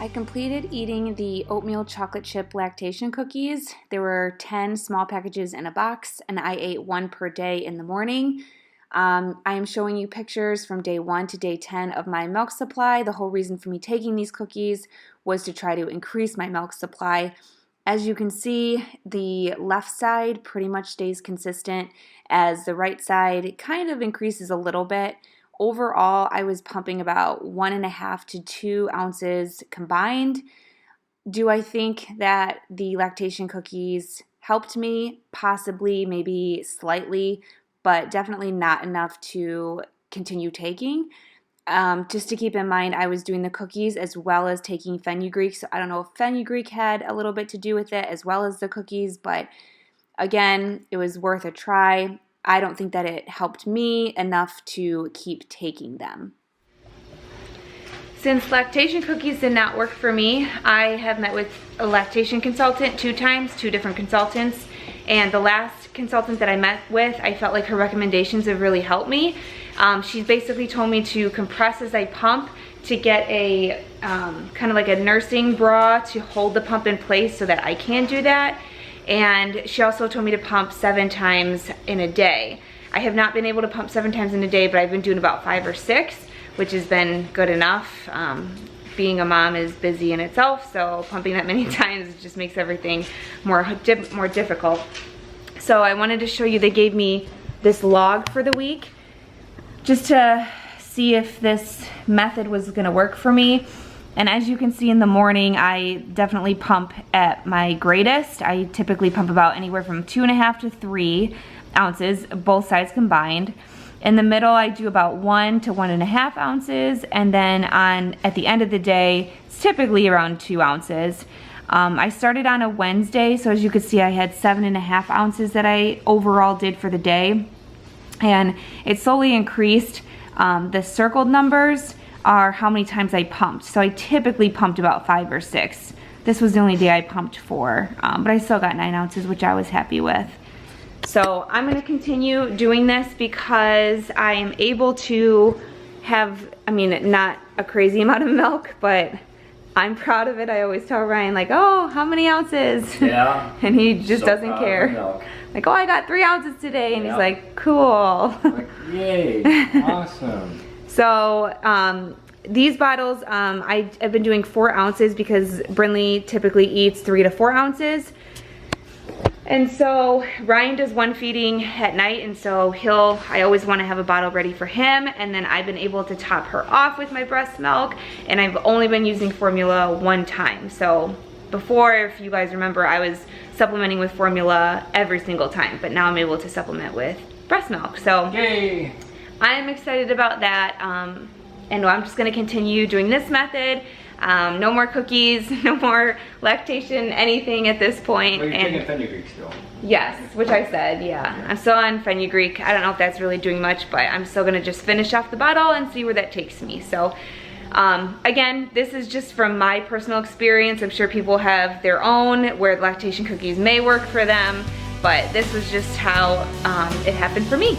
I completed eating the oatmeal chocolate chip lactation cookies. There were 10 small packages in a box, and I ate one per day in the morning. I am showing you pictures from day 1 to day 10 of my milk supply. The whole reason for me taking these cookies was to try to increase my milk supply. As you can see, the left side pretty much stays consistent as the right side kind of increases a little bit. Overall, I was pumping about 1.5 to 2 ounces combined. Do I think that the lactation cookies helped me? Possibly, maybe slightly, but definitely not enough to continue taking. Just to keep in mind, I was doing the cookies as well as taking fenugreek, so I don't know if fenugreek had a little bit to do with it as well as the cookies, but again, it was worth a try. I don't think that it helped me enough to keep taking them. Since lactation cookies did not work for me, I have met with a lactation consultant 2 times, 2 different consultants, and the last consultant that I met with, I felt like her recommendations have really helped me. She's basically told me to compress as I pump, to get a kind of like a nursing bra to hold the pump in place so that I can do that. And she also told me to pump 7 times in a day. I have not been able to pump 7 times in a day, but I've been doing about 5 or 6, which has been good enough. Being a mom is busy in itself, so pumping that many times just makes everything more difficult. So I wanted to show you, they gave me this log for the week just to see if this method was gonna work for me. And as you can see in the morning, I definitely pump at my greatest. I typically pump about anywhere from 2.5 to 3 ounces, both sides combined. In the middle, I do about 1 to 1.5 ounces, and then at the end of the day, it's typically around 2 ounces. I started on a Wednesday, so as you can see, I had 7.5 ounces that I overall did for the day, and it slowly increased. The circled numbers are how many times I pumped. So I typically pumped about 5 or 6. This was the only day I pumped 4, but I still got 9 ounces, which I was happy with. So I'm gonna continue doing this because I am able to have, I mean, not a crazy amount of milk, but I'm proud of it. I always tell Ryan, like, oh, how many ounces? Yeah. And he just doesn't care. Like, oh, I got 3 ounces today. And he's like, cool. Like, yay, awesome. So these bottles, I've been doing 4 ounces because Brinley typically eats 3 to 4 ounces. And so Ryan does 1 feeding at night, and so I always want to have a bottle ready for him, and then I've been able to top her off with my breast milk, and I've only been using formula 1 time. So before, if you guys remember, I was supplementing with formula every single time, but now I'm able to supplement with breast milk. So yay! I'm excited about that, and I'm just gonna continue doing this method. No more cookies, no more lactation, anything at this point. Well, you're taking fenugreek still. Yes, which I said, yeah. I'm still on fenugreek. I don't know if that's really doing much, but I'm still gonna just finish off the bottle and see where that takes me. So, again, this is just from my personal experience. I'm sure people have their own where lactation cookies may work for them, but this was just how it happened for me.